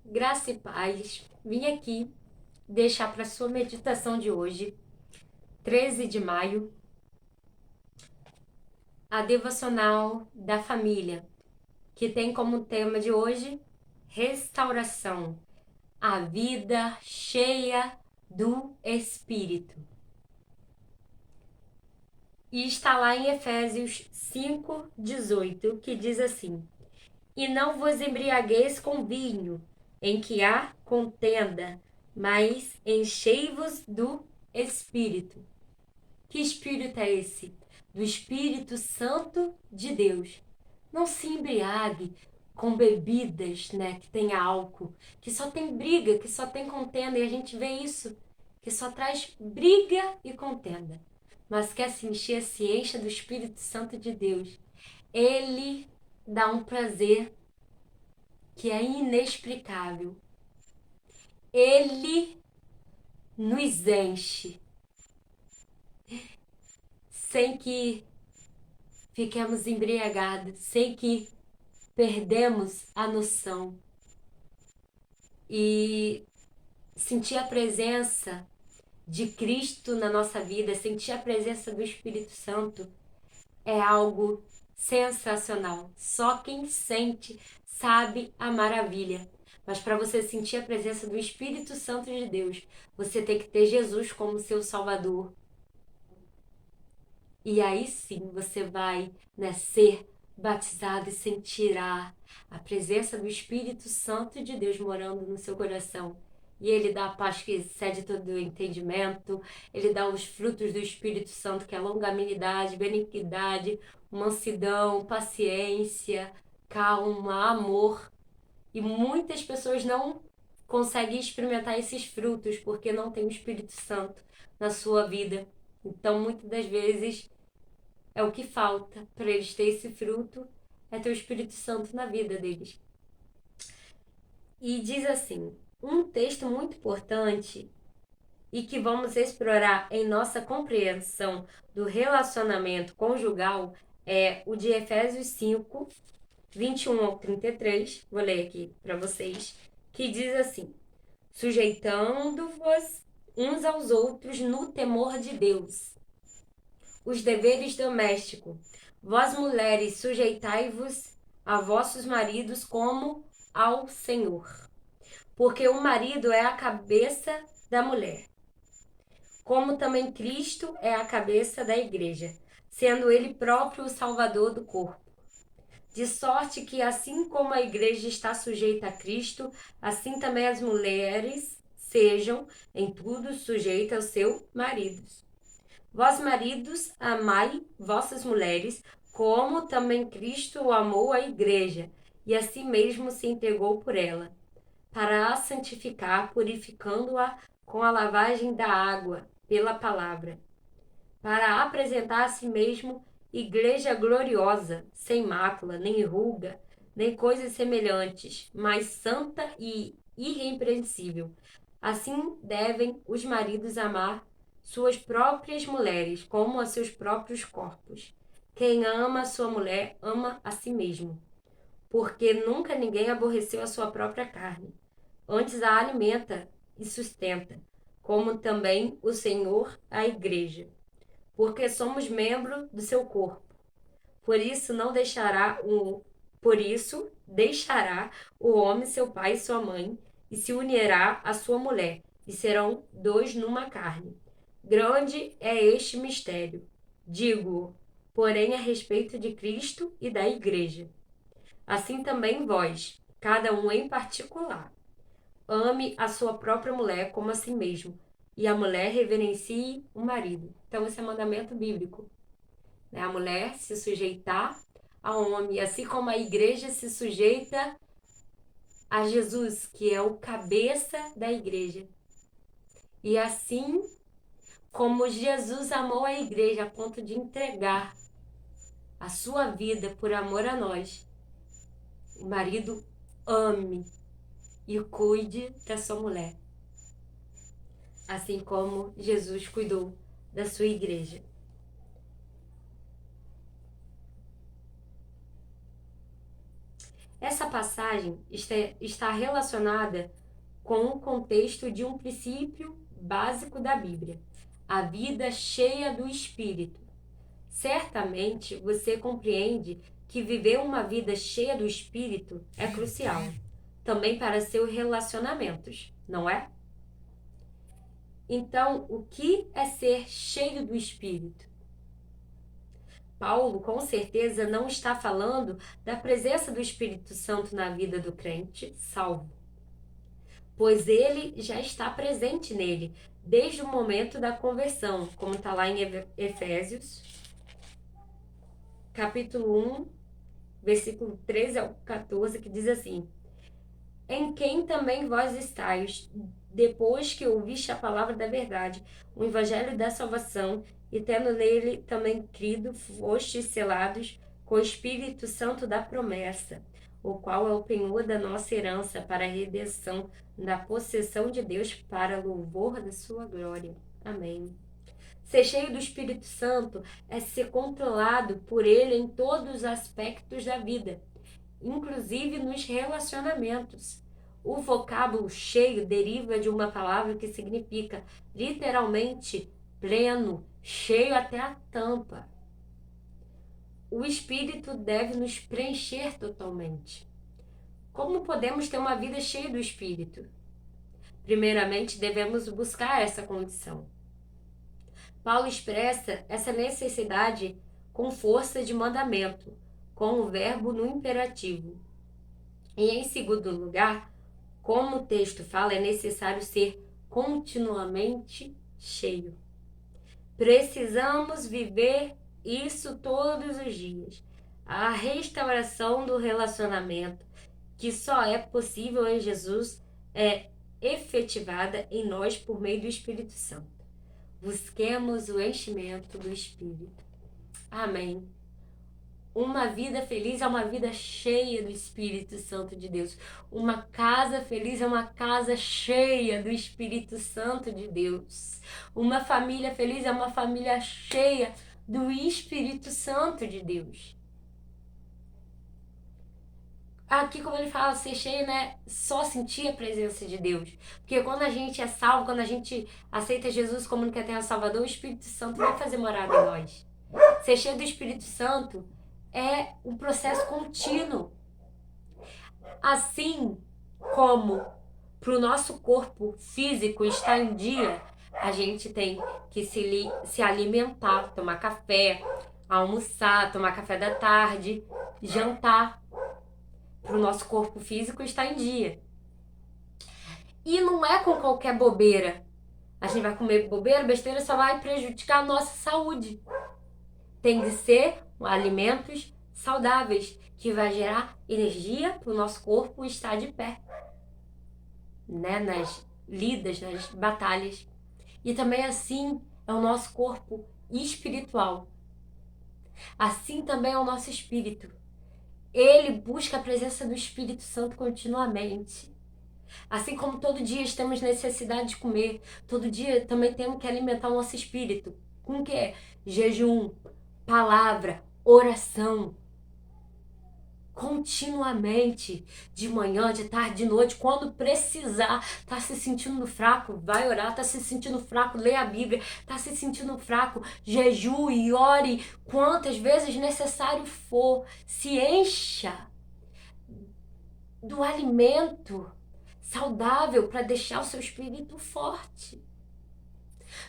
graça e paz. Vim aqui deixar para sua meditação de hoje, 13 de maio, a devocional da família, que tem como tema de hoje restauração, a vida cheia do Espírito. E está lá em Efésios 5:18, que diz assim: E não vos embriagueis com vinho, em que há contenda, mas enchei-vos do Espírito. Que Espírito é esse? Do Espírito Santo de Deus. Não se embriague com bebidas, né, que tem álcool, que só tem briga, que só tem contenda, e a gente vê isso, que só traz briga e contenda. Mas quer se encha do Espírito Santo de Deus. Ele dá um prazer que é inexplicável. Ele nos enche sem que fiquemos embriagados, sem que perdemos a noção. E sentir a presença de Cristo na nossa vida, sentir a presença do Espírito Santo é algo sensacional. Só quem sente sabe a maravilha. Mas para você sentir a presença do Espírito Santo de Deus, você tem que ter Jesus como seu Salvador. E aí sim você vai, né, ser batizado e sentirá a presença do Espírito Santo de Deus morando no seu coração. E ele dá a paz que excede todo o entendimento, ele dá os frutos do Espírito Santo, que é longanimidade, benignidade, mansidão, paciência, calma, amor. E muitas pessoas não conseguem experimentar esses frutos porque não tem o Espírito Santo na sua vida. Então, muitas das vezes, é o que falta para eles terem esse fruto, é ter o Espírito Santo na vida deles. E diz assim, um texto muito importante e que vamos explorar em nossa compreensão do relacionamento conjugal é o de Efésios 5, 21 ao 33. Vou ler aqui para vocês, que diz assim: sujeitando-vos uns aos outros no temor de Deus. Os deveres domésticos. Vós, mulheres, sujeitai-vos a vossos maridos como ao Senhor. Porque o marido é a cabeça da mulher, como também Cristo é a cabeça da igreja, sendo ele próprio o Salvador do corpo. De sorte que, assim como a igreja está sujeita a Cristo, assim também as mulheres sejam, em tudo, sujeitas aos seus maridos. Vós, maridos, amai vossas mulheres, como também Cristo amou a igreja, e a si mesmo se entregou por ela, para a santificar, purificando-a com a lavagem da água pela palavra, para apresentar a si mesmo igreja gloriosa, sem mácula, nem ruga, nem coisas semelhantes, mas santa e irrepreensível. Assim devem os maridos amar suas próprias mulheres, como a seus próprios corpos. Quem ama a sua mulher, ama a si mesmo, porque nunca ninguém aborreceu a sua própria carne. Antes a alimenta e sustenta, como também o Senhor a igreja, porque somos membro do seu corpo. Por isso não deixará o Por isso deixará o homem seu pai e sua mãe, e se unirá à sua mulher, e serão dois numa carne. Grande é este mistério, digo, porém a respeito de Cristo e da igreja. Assim também vós, cada um em particular, ame a sua própria mulher como a si mesmo, e a mulher reverencie o marido. Então, esse é mandamento bíblico, né? A mulher se sujeitar ao homem, assim como a igreja se sujeita a Jesus, que é o cabeça da igreja. E assim como Jesus amou a igreja a ponto de entregar a sua vida por amor a nós, o marido ame e cuide da sua mulher, assim como Jesus cuidou da sua igreja. Essa passagem está relacionada com o contexto de um princípio básico da Bíblia, a vida cheia do Espírito. Certamente você compreende que viver uma vida cheia do Espírito é crucial, também para seus relacionamentos, não é? Então, o que é ser cheio do Espírito? Paulo, com certeza, não está falando da presença do Espírito Santo na vida do crente salvo, pois ele já está presente nele desde o momento da conversão, como está lá em Efésios, capítulo 1, versículo 13 ao 14, que diz assim: em quem também vós estáis, depois que ouviste a palavra da verdade, o evangelho da salvação, e tendo nele também crido, fostes selados com o Espírito Santo da promessa, o qual é o penhor da nossa herança para a redenção da possessão de Deus para louvor da sua glória. Amém. Ser cheio do Espírito Santo é ser controlado por ele em todos os aspectos da vida, inclusive nos relacionamentos. O vocábulo cheio deriva de uma palavra que significa literalmente pleno, cheio até a tampa. O Espírito deve nos preencher totalmente. Como podemos ter uma vida cheia do Espírito? Primeiramente, devemos buscar essa condição. Paulo expressa essa necessidade com força de mandamento, com o verbo no imperativo. E em segundo lugar, como o texto fala, é necessário ser continuamente cheio. Precisamos viver isso todos os dias. A restauração do relacionamento, que só é possível em Jesus, é efetivada em nós por meio do Espírito Santo. Busquemos o enchimento do Espírito. Amém. Uma vida feliz é uma vida cheia do Espírito Santo de Deus. Uma casa feliz é uma casa cheia do Espírito Santo de Deus. Uma família feliz é uma família cheia do Espírito Santo de Deus. Aqui, como ele fala, ser cheio, né? Só sentir a presença de Deus. Porque quando a gente é salvo, quando a gente aceita Jesus como único eterno Salvador, o Espírito Santo vai fazer morada em nós. Ser cheio do Espírito Santo é um processo contínuo. Assim como para o nosso corpo físico estar em dia, a gente tem que se alimentar, tomar café, almoçar, tomar café da tarde, jantar, para o nosso corpo físico estar em dia. E não é com qualquer bobeira. A gente vai comer bobeira, besteira, só vai prejudicar a nossa saúde. Tem que ser alimentos saudáveis, que vai gerar energia para o nosso corpo estar de pé, né? Nas lidas, nas batalhas. E também assim é o nosso corpo espiritual. Assim também é o nosso espírito. Ele busca a presença do Espírito Santo continuamente. Assim como todo dia temos necessidade de comer, todo dia também temos que alimentar o nosso espírito. Com o quê? Jejum, palavra, oração. Continuamente, de manhã, de tarde, de noite, quando precisar, tá se sentindo fraco, vai orar, tá se sentindo fraco, lê a Bíblia, tá se sentindo fraco, jejue, ore, quantas vezes necessário for, se encha do alimento saudável para deixar o seu espírito forte.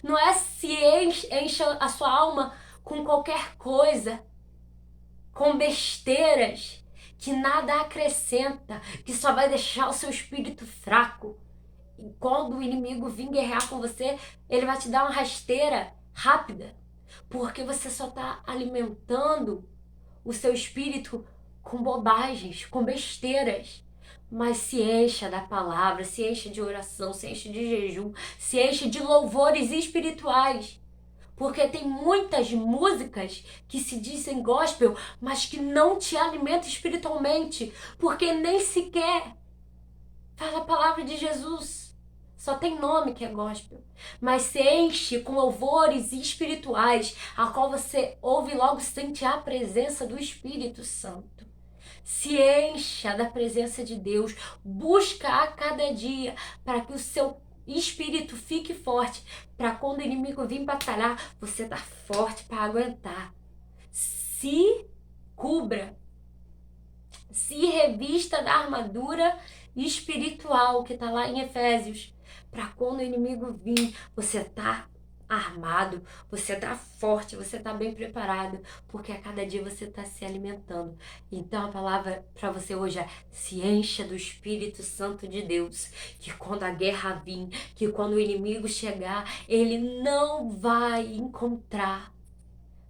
Não é se encha a sua alma com qualquer coisa, com besteiras, que nada acrescenta, que só vai deixar o seu espírito fraco. E quando o inimigo vir guerrear com você, ele vai te dar uma rasteira rápida, porque você só está alimentando o seu espírito com bobagens, com besteiras. Mas se encha da palavra, se encha de oração, se enche de jejum, se enche de louvores espirituais. Porque tem muitas músicas que se dizem gospel, mas que não te alimentam espiritualmente, porque nem sequer fala a palavra de Jesus. Só tem nome que é gospel. Mas se enche com louvores espirituais, a qual você ouve e logo sente a presença do Espírito Santo. Se encha da presença de Deus. Busca a cada dia para que o seu espírito fique forte. Para quando o inimigo vir batalhar, você tá forte para aguentar. Se cubra. Se revista da armadura espiritual que está lá em Efésios. Para quando o inimigo vir, você tá armado, você tá forte, você tá bem preparado, porque a cada dia você tá se alimentando. Então a palavra para você hoje é: se encha do Espírito Santo de Deus, que quando a guerra vir, que quando o inimigo chegar, ele não vai encontrar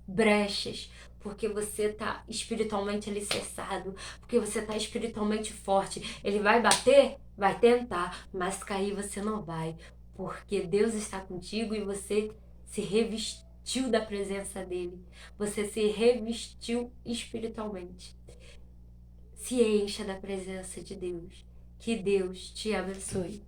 brechas, porque você está espiritualmente alicerçado, porque você está espiritualmente forte. Ele vai bater? Vai tentar, mas cair você não vai, porque Deus está contigo e você se revestiu da presença dele. Você se revestiu espiritualmente. Se encha da presença de Deus. Que Deus te abençoe.